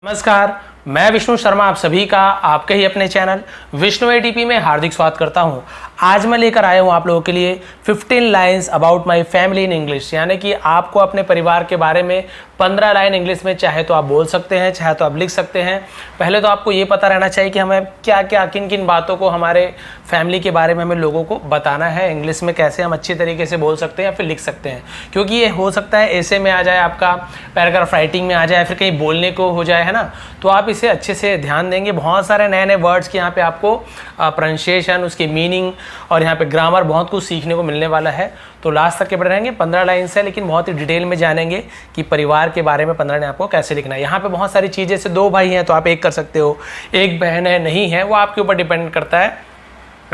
नमस्कार, मैं विष्णु शर्मा आप सभी का आपके ही अपने चैनल विष्णु एटीपी में हार्दिक स्वागत करता हूं। आज मैं लेकर आया हूं आप लोगों के लिए 15 lines about my family in English, यानी कि आपको अपने परिवार के बारे में 15 लाइन इंग्लिश में चाहे तो आप बोल सकते हैं, चाहे तो आप लिख सकते हैं। पहले तो आपको ये पता रहना चाहिए कि हमें क्या क्या किन किन बातों को हमारे फैमिली के बारे में हमें लोगों को बताना है, इंग्लिश में कैसे हम अच्छी तरीके से बोल सकते हैं या फिर लिख सकते हैं। क्योंकि ये हो सकता है ऐसे में आ जाए, आपका पैराग्राफ राइटिंग में आ जाए, फिर कहीं बोलने को हो जाए, है ना। तो आप इसे अच्छे से ध्यान देंगे। बहुत सारे नए नए वर्ड्स के यहाँ पे आपको प्रोनाउंसिएशन, उसकी मीनिंग और यहाँ पे ग्रामर बहुत कुछ सीखने को मिलने वाला है। तो लास्ट तक के बने रहेंगे। 15 लाइन से, लेकिन बहुत ही डिटेल में जानेंगे कि परिवार के बारे में 15 लाइन आपको कैसे लिखना है। यहाँ पे बहुत सारी चीज़ें, जैसे 2 भाई हैं तो आप 1 कर सकते हो, 1 बहन है नहीं है, वो आपके ऊपर डिपेंड करता है,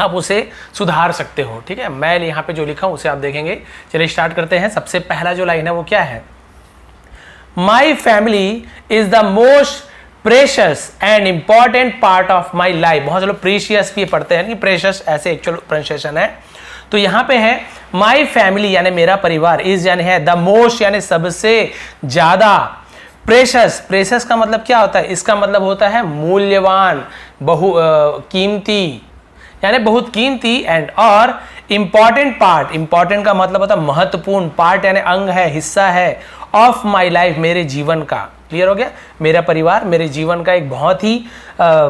आप उसे सुधार सकते हो। ठीक है, मैं यहाँ पे जो लिखा हूँ उसे आप देखेंगे। चलिए स्टार्ट करते हैं। सबसे पहला जो लाइन है वो क्या है? My family is the most precious and important part of my life. बहुत से लोग प्रीशियस भी पढ़ते हैं कि प्रेशियस ऐसे एक्चुअल प्रोनाउंसिएशन है। तो यहाँ पे है माई फैमिली यानी मेरा परिवार, इज यानी है, द मोस्ट यानी सबसे ज्यादा, प्रेशियस, प्रेशियस का मतलब क्या होता है? इसका मतलब होता है मूल्यवान, कीमती, यानी बहुत कीमती, एंड और इंपॉर्टेंट पार्ट, इंपॉर्टेंट का मतलब होता है महत्वपूर्ण, पार्ट यानी अंग है, हिस्सा है, ऑफ माई लाइफ मेरे जीवन का। क्लियर हो गया? मेरा परिवार मेरे जीवन का एक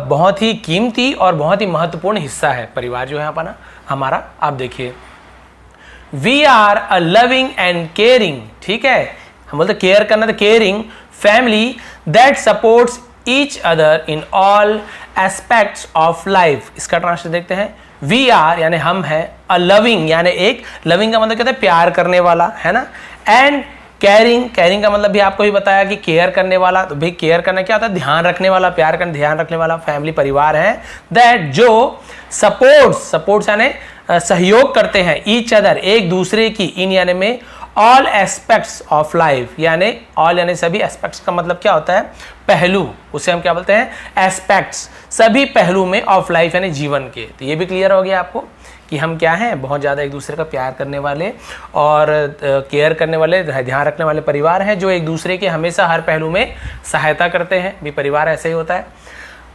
बहुत ही कीमती और बहुत ही महत्वपूर्ण हिस्सा है। परिवार जो है अपना हमारा, आप देखिए, we are a loving and caring, ठीक है, हम बोलते केयर करना, तो caring family that supports each other in all aspects of life. इसका ट्रांसलेट देखते हैं। वी आर यानी हम है, अ लविंग यानी एक, लविंग का मतलब क्या होता है? प्यार करने वाला, है ना। एंड केयरिंग, केयरिंग का मतलब भी आपको ही बताया कि केयर करने वाला। तो भाई केयर करना क्या होता है? ध्यान रखने वाला, प्यार करना, ध्यान रखने वाला। फैमिली परिवार है दैट जो सपोर्ट्स यानी सहयोग करते हैं, ईच अदर एक दूसरे की, इन यानी में, ऑल एस्पेक्ट्स ऑफ लाइफ, यानी ऑल यानी सभी, एस्पेक्ट्स का मतलब क्या होता है? पहलू, उसे हम क्या बोलते हैं? एस्पेक्ट्स, सभी पहलू में, ऑफ लाइफ यानी जीवन के। तो ये भी क्लियर हो गया आपको कि हम क्या हैं? बहुत ज़्यादा एक दूसरे का प्यार करने वाले और केयर करने वाले, ध्यान रखने वाले परिवार हैं, जो एक दूसरे के हमेशा हर पहलू में सहायता करते हैं। भी परिवार ऐसे ही होता है।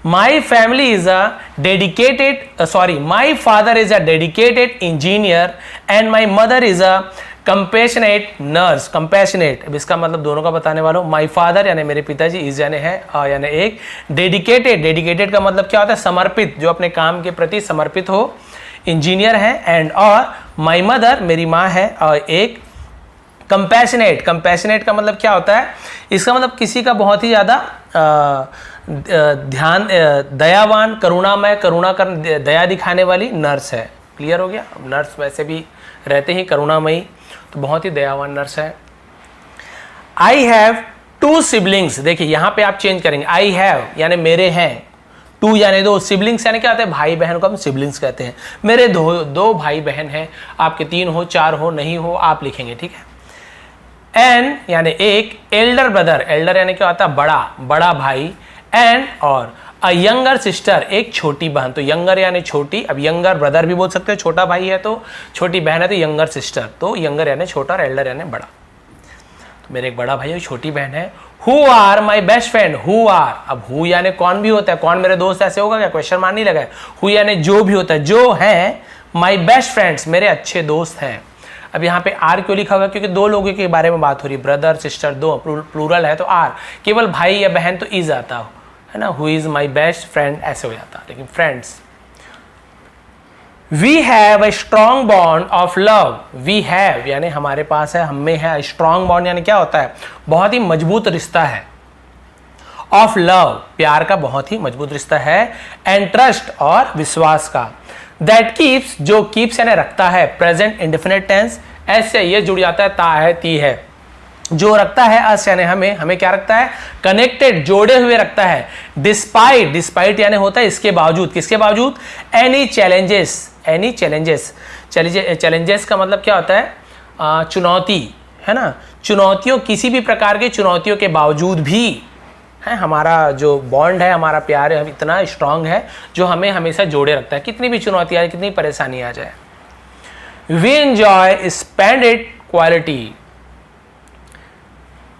My family is a dedicated, my father is a dedicated engineer and my mother is a compassionate nurse. Compassionate, अब इसका मतलब दोनों का बताने वाला हूँ। माई फादर यानी मेरे पिताजी, इज यानी है, यानी एक, डेडिकेटेड, डेडिकेटेड का मतलब क्या होता है? समर्पित, जो अपने काम के प्रति समर्पित हो, इंजीनियर है, एंड और माई मदर मेरी माँ है, और एक कंपैशनेट, कंपैशनेट का मतलब क्या होता है? इसका मतलब किसी का बहुत ही ज़्यादा ध्यान, दयावान, करुणामय, करुणा कर, दया दिखाने वाली नर्स है। क्लियर हो गया? नर्स वैसे भी रहते ही करुणामयी, तो बहुत ही दयावान नर्स है। आई हैव 2 सिबलिंग्स, देखिए यहाँ पे आप चेंज करेंगे, आई हैव यानी मेरे हैं, 2 यानी 2, सिबलिंग्स यानी क्या होता है? भाई बहन को हम सिबलिंग्स कहते हैं। मेरे दो भाई बहन हैं, आपके 3 हो, 4 हो, नहीं हो, आप लिखेंगे, ठीक है। एन यानी एक, एल्डर ब्रदर, एल्डर यानी क्या होता है? बड़ा भाई, एंड और अ यंगर सिस्टर, एक छोटी बहन। तो यंगर यानी छोटी, अब यंगर ब्रदर भी बोल सकते हो, छोटा भाई है तो, छोटी बहन है तो यंगर सिस्टर, तो यंगर यानी छोटा और एल्डर यानी बड़ा। तो मेरे एक बड़ा भाई है, छोटी बहन है। Who are my best friend, who are, अब हु यानी कौन भी होता है, कौन मेरे दोस्त, ऐसे होगा क्या? क्वेश्चन मार्क नहीं लगा है। हु यानी जो भी होता है, जो है, माई बेस्ट फ्रेंड्स मेरे अच्छे दोस्त हैं। अब यहाँ पे आर क्यों लिखा हुआ है? क्योंकि 2 लोगों के बारे में बात हो रही है, ब्रदर सिस्टर, 2 प्लूरल है तो आर, केवल भाई या बहन तो इज आता हो, है ना। Who is my best friend ऐसे हो जाता, लेकिन friends. We have a strong bond of love, we have यानी हमारे पास है, हम में है, स्ट्रॉन्ग बॉन्ड यानी क्या होता है? बहुत ही मजबूत रिश्ता है, ऑफ लव प्यार का बहुत ही मजबूत रिश्ता है, एंड ट्रस्ट और विश्वास का, दैट कीप्स जो कीप्स यानी रखता है, प्रेजेंट इंडेफिनिट टेंस, एस से ये जुड़ जाता है, ता है, ती है, जो रखता है, अस यानी हमें क्या रखता है? कनेक्टेड, जोड़े हुए रखता है। डिस्पाइट, डिस्पाइट यानी होता है इसके बावजूद, किसके बावजूद? Any challenges, any challenges, challenges का मतलब क्या होता है? चुनौती, है ना। चुनौतियों, किसी भी प्रकार की चुनौतियों के बावजूद भी है हमारा जो बॉन्ड है, हमारा प्यार है, इतना स्ट्रांग है जो हमें हमेशा जोड़े रखता है, कितनी भी चुनौती आए, कितनी परेशानी आ जाए। We enjoy spend it quality,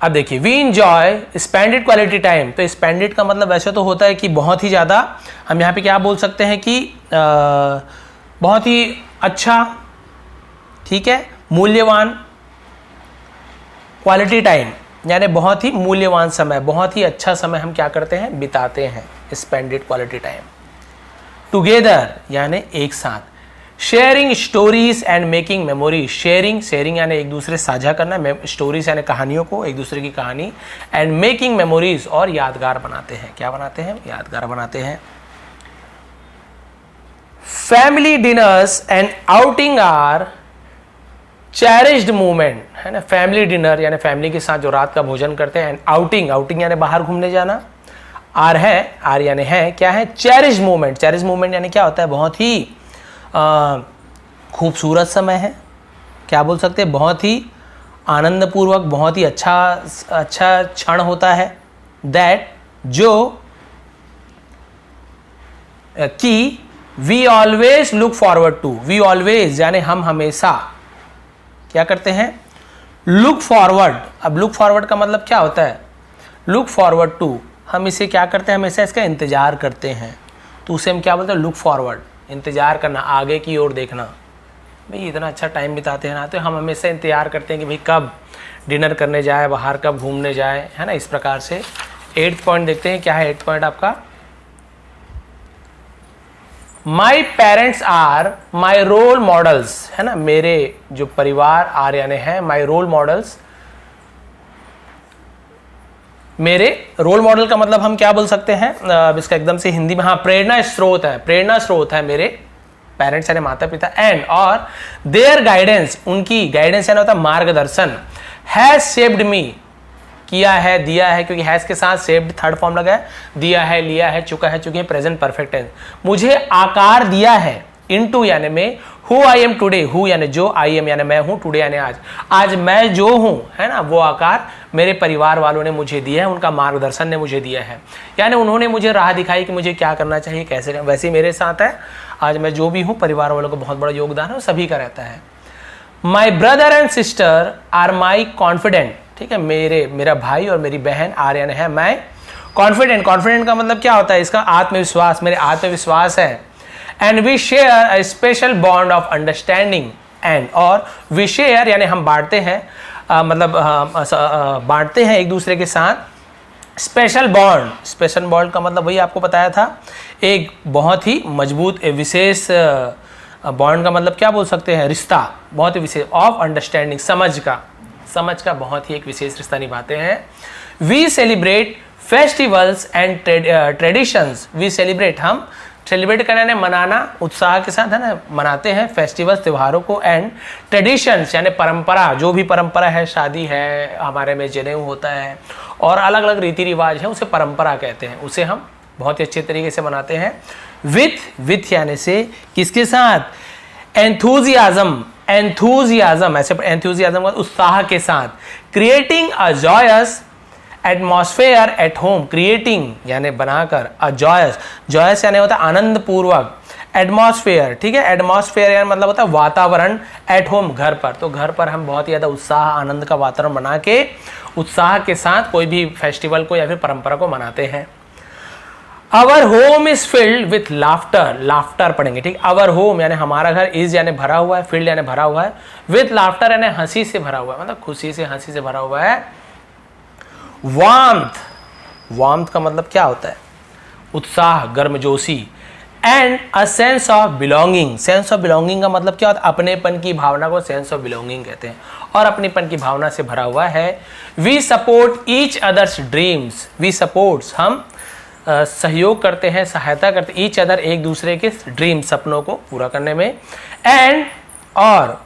अब देखिए, we enjoy spended quality time. तो स्पेंडेड का मतलब वैसे तो होता है कि बहुत ही ज़्यादा, हम यहाँ पे क्या बोल सकते हैं कि बहुत ही अच्छा, ठीक है, मूल्यवान, क्वालिटी टाइम यानी बहुत ही मूल्यवान समय, बहुत ही अच्छा समय हम क्या करते हैं, बिताते हैं, स्पेंडेड क्वालिटी टाइम। टुगेदर यानी एक साथ। Sharing stories and making memories. Sharing यानी एक दूसरे साझा करना, स्टोरीज यानी कहानियों को, एक दूसरे की कहानी, एंड मेकिंग मेमोरीज और यादगार बनाते हैं। क्या बनाते हैं, यादगार बनाते हैं। Family dinners and outing are cherished moment, है ना। फैमिली डिनर यानी फैमिली के साथ जो रात का भोजन करते हैं, एंड आउटिंग यानी बाहर घूमने जाना, आर यानी है, क्या है, चेरिश्ड मोमेंट। चेरिश्ड मोमेंट यानी क्या होता है, बहुत ही खूबसूरत समय है, क्या बोल सकते हैं, बहुत ही आनंदपूर्वक, बहुत ही अच्छा क्षण होता है। दैट जो कि we always look forward to. We always यानी हम हमेशा क्या करते हैं, लुक फॉरवर्ड। अब लुक फॉरवर्ड का मतलब क्या होता है, लुक फॉरवर्ड टू, हम इसे क्या करते हैं, हमेशा इसका इंतजार करते हैं, तो उसे हम क्या बोलते हैं, लुक फॉरवर्ड, इंतजार करना, आगे की ओर देखना। भाई इतना अच्छा टाइम बिताते हैं ना, तो हम हमेशा इंतजार करते हैं कि भाई कब डिनर करने जाए, बाहर कब घूमने जाए, है ना। इस प्रकार से 8th पॉइंट देखते हैं, क्या है 8th पॉइंट आपका, my parents are my role models, है ना। मेरे जो परिवार आर यानी है माई रोल मॉडल्स, मेरे रोल मॉडल का मतलब हम क्या बोल सकते हैं, अब इसका एकदम से हिंदी में, हाँ, प्रेरणा स्रोत है मेरे पेरेंट्स यानी माता पिता, एंड और देयर गाइडेंस, उनकी गाइडेंस यानी होता है मार्गदर्शन, हैज शेप्ड मी, किया है, दिया है, क्योंकि हैज के साथ शेप्ड थर्ड फॉर्म लगा है, दिया है, लिया है, चुका है, चुके हैं, प्रेजेंट परफेक्ट टेंस, मुझे आकार दिया है, इनटू यानी में, who I am today, who यानी जो, आई एम यानी मैं हूं, टुडे यानी आज मैं जो हूं, है ना, वो आकार मेरे परिवार वालों ने मुझे दिया है, उनका मार्गदर्शन ने मुझे दिया है, यानी उन्होंने मुझे राह दिखाई कि मुझे क्या करना चाहिए, कैसे करना। वैसे ही मेरे साथ है, आज मैं जो भी हूं, परिवार वालों का बहुत बड़ा योगदान है, सभी का रहता है। My brother and sister are my confident, ठीक है, मेरा भाई और मेरी बहन, आर यानी है मैं, कॉन्फिडेंट का मतलब क्या होता है, इसका आत्मविश्वास, मेरे आत्मविश्वास है। And we share a special bond of understanding, and और वी शेयर यानी हम बांटते हैं, बांटते हैं एक दूसरे के साथ स्पेशल बॉन्ड का मतलब वही आपको बताया था, एक बहुत ही मजबूत विशेष बॉन्ड का मतलब क्या बोल सकते हैं, रिश्ता, बहुत ही विशेष, ऑफ अंडरस्टैंडिंग, समझ का बहुत ही एक विशेष रिश्ता निभाते हैं। We celebrate festivals and traditions, we celebrate, हम सेलिब्रेट करने, मनाना, उत्साह के साथ, है ना, मनाते हैं फेस्टिवल्स, त्योहारों को, एंड ट्रेडिशंस यानी परंपरा, जो भी परंपरा है, शादी है, हमारे में जनेऊ होता है और अलग अलग रीति रिवाज है, उसे परंपरा कहते हैं, उसे हम बहुत ही अच्छे तरीके से मनाते हैं। विथ यानी से, किसके साथ, एंथुजियाज्म, ऐसे एंथुजियाज्म का उत्साह के साथ। Creating a joyous atmosphere at home, creating यानी बनाकर, अ जॉयस यानी होता है आनंद पूर्वक, एटमॉस्फेयर, ठीक है, एटमॉस्फेयर यानी मतलब होता है वातावरण, एट होम घर पर, तो घर पर हम बहुत ही ज़्यादा उत्साह, आनंद का वातावरण बना के उत्साह के साथ कोई भी फेस्टिवल को या फिर परंपरा को मनाते हैं। Our home is filled with laughter पढ़ेंगे, ठीक, अवर होम यानी हमारा घर, इज यानी भरा हुआ है, फील्ड यानी भरा हुआ है, विथ लाफ्टर यानी हंसी से भरा हुआ है, मतलब खुशी से, हंसी से भरा हुआ है। वार्मथ का मतलब क्या होता है, उत्साह, गर्मजोशी, and a sense of belonging, का मतलब क्या होता है, अपनेपन की भावना को सेंस ऑफ बिलोंगिंग कहते हैं, और अपनेपन की भावना से भरा हुआ है। We support each others dreams, we supports, हम सहयोग करते हैं, सहायता करते हैं, ईच अदर एक दूसरे के ड्रीम, सपनों को पूरा करने में। एंड और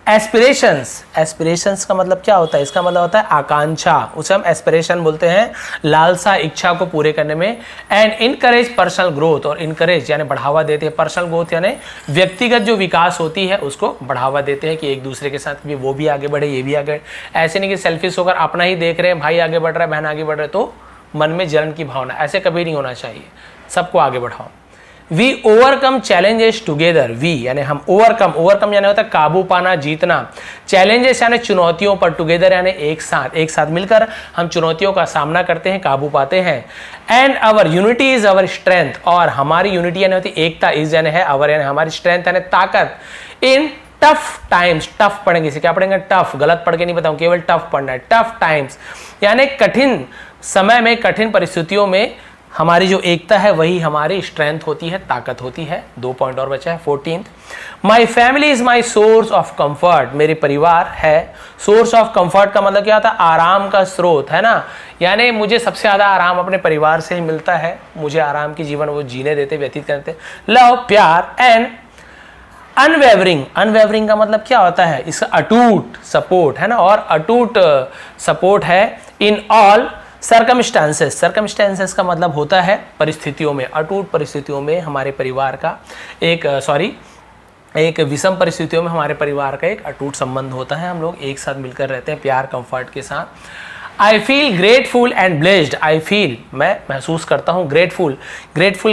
एस्पिरेशंस का मतलब क्या होता है, इसका मतलब होता है आकांक्षा, उसे हम एस्पिरेशन बोलते हैं, लालसा, इच्छा को पूरे करने में। एंड इनकरेज पर्सनल ग्रोथ, और इनकरेज यानी बढ़ावा देते हैं, पर्सनल ग्रोथ यानी व्यक्तिगत जो विकास होती है उसको बढ़ावा देते हैं, कि एक दूसरे के साथ भी वो भी आगे बढ़े, ये भी आगे, ऐसे नहीं कि सेल्फिश होकर अपना ही देख रहे हैं, भाई आगे बढ़ रहा है, बहन आगे बढ़ रहे, तो मन में जलन की भावना, ऐसे कभी नहीं होना चाहिए, सबको आगे बढ़ाओ। We overcome challenges together. We यानी हम, ओवरकम यानी होता है काबू पाना, जीतना, चैलेंजेस यानी चुनौतियों पर, टुगेदर यानी एक साथ मिलकर हम चुनौतियों का सामना करते हैं, काबू पाते हैं। And our unity is our strength, और हमारी यूनिटी यानी होती एकता, इज यानी है, अवर यानी हमारी, स्ट्रेंथ यानी ताकत। इन टफ टाइम्स, टफ पढ़ेंगे, इसे क्या पढ़ेंगे, टफ, गलत पढ़ के नहीं बताऊं, केवल टफ पढ़ना है। टफ टाइम्स यानी कठिन समय में, कठिन परिस्थितियों में हमारी जो एकता है वही हमारी स्ट्रेंथ होती है, ताकत होती है। 2 पॉइंट और बचा है। 14th, my family is my source of comfort, मेरे परिवार है। सोर्स ऑफ कंफर्ट का मतलब क्या होता है, आराम का स्रोत, है ना। यानी मुझे सबसे ज्यादा आराम अपने परिवार से ही मिलता है, मुझे आराम की जीवन वो जीने देते, व्यतीत करते। लव, प्यार। एंड अनवेवरिंग का मतलब क्या होता है, इसका अटूट सपोर्ट, है ना, और अटूट सपोर्ट है। इन ऑल सर्कमस्टांसेस का मतलब होता है परिस्थितियों में, अटूट परिस्थितियों में हमारे परिवार का एक विषम परिस्थितियों में हमारे परिवार का एक अटूट संबंध होता है, हम लोग एक साथ मिलकर रहते हैं प्यार कंफर्ट के साथ। I feel grateful and blessed, I feel मैं महसूस करता हूँ, ग्रेटफुल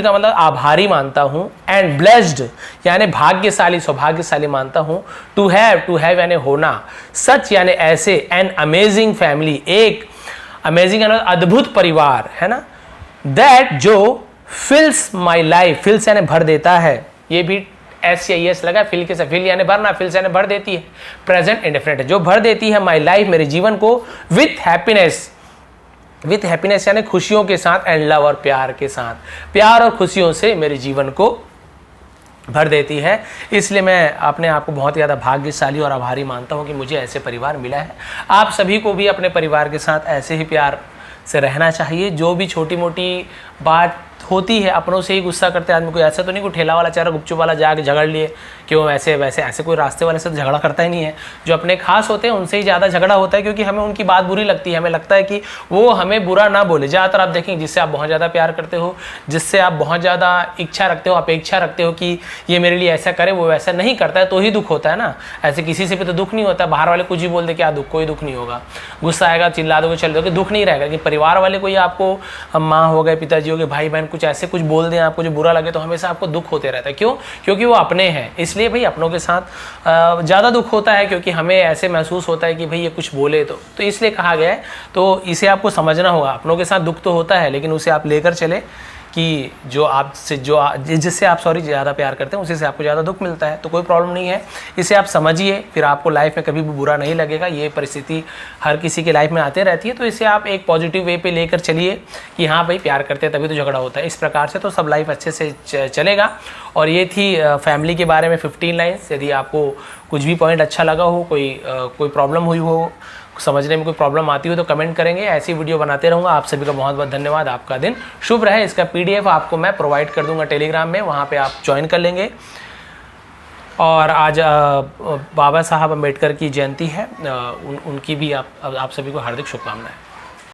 का मतलब आभारी मानता हूँ, एंड ब्लेस्ड यानी भाग्यशाली, सौभाग्यशाली मानता हूँ। टू हैव यानी होना, सच यानी ऐसे, एन अमेजिंग फैमिली, एक अमेजिंग यानी अद्भुत परिवार, है ना। दैट जो फिल्स माई लाइफ, फिल्स यानी भर देता है, ये भी SCIS लगा, फिल के साथ, फिल यानी भरना, फिल्स यानी भर देती है, प्रेजेंट इंडेफिनिट है, जो भर देती है माई लाइफ मेरे जीवन को, विथ हैप्पीनेस यानी खुशियों के साथ, एंड लव और प्यार के साथ, प्यार और खुशियों से मेरे जीवन को भर देती है। इसलिए मैं अपने आप को बहुत ज़्यादा भाग्यशाली और आभारी मानता हूँ कि मुझे ऐसे परिवार मिला है। आप सभी को भी अपने परिवार के साथ ऐसे ही प्यार से रहना चाहिए। जो भी छोटी मोटी बात होती है, अपनों से ही गुस्सा करते आदमी को, ऐसा तो नहीं कोई ठेला वाला चारा गुपचुप वाला जाके झगड़ लिए कि वो ऐसे कोई रास्ते वाले से तो झगड़ा करता ही नहीं है। जो अपने खास होते हैं उनसे ही ज़्यादा झगड़ा होता है, क्योंकि हमें उनकी बात बुरी लगती है, हमें लगता है कि वो हमें बुरा ना बोले। ज़्यादातर आप देखेंगे जिससे आप बहुत ज़्यादा प्यार करते हो, जिससे आप बहुत ज़्यादा इच्छा रखते हो, अपेक्षा रखते हो कि ये मेरे लिए ऐसा करे, वो वैसा नहीं करता है, तो ही दुख होता है ना। ऐसे किसी से भी तो दुख नहीं होता, बाहर वाले कुछ ही बोल दे क्या दुख, कोई दुख नहीं होगा, गुस्सा आएगा, चिल्ला दोगे, चल दोगे, दुख नहीं रहेगा। लेकिन परिवार वाले कोई आपको, माँ हो गए, पिताजी हो गए, भाई बहन, कुछ ऐसे कुछ बोल दें आपको जो बुरा लगे, तो हमेशा आपको दुख होते रहता है। क्यों? क्योंकि वो अपने हैं। इसलिए भाई अपनों के साथ ज़्यादा दुख होता है, क्योंकि हमें ऐसे महसूस होता है कि भाई ये कुछ बोले तो इसलिए कहा गया है। तो इसे आपको समझना होगा, अपनों के साथ दुख तो होता है, लेकिन उसे आप लेकर चले कि जिससे आप ज़्यादा प्यार करते हैं उसी से आपको ज़्यादा दुख मिलता है, तो कोई प्रॉब्लम नहीं है। इसे आप समझिए, फिर आपको लाइफ में कभी भी बुरा नहीं लगेगा। ये परिस्थिति हर किसी के लाइफ में आते रहती है, तो इसे आप एक पॉजिटिव वे पे लेकर चलिए कि हाँ भाई प्यार करते हैं तभी तो झगड़ा होता है। इस प्रकार से तो सब लाइफ अच्छे से चलेगा। और ये थी फैमिली के बारे में 15 लाइन्स। यदि आपको कुछ भी पॉइंट अच्छा लगा हो, कोई प्रॉब्लम हुई हो, समझने में कोई प्रॉब्लम आती हो, तो कमेंट करेंगे। ऐसी वीडियो बनाते रहूँगा। आप सभी का बहुत बहुत धन्यवाद। आपका दिन शुभ रहे। इसका PDF आपको मैं प्रोवाइड कर दूंगा टेलीग्राम में, वहाँ पे आप ज्वाइन कर लेंगे। और आज बाबा साहब अम्बेडकर की जयंती है, उनकी भी आप सभी को हार्दिक शुभकामनाएं।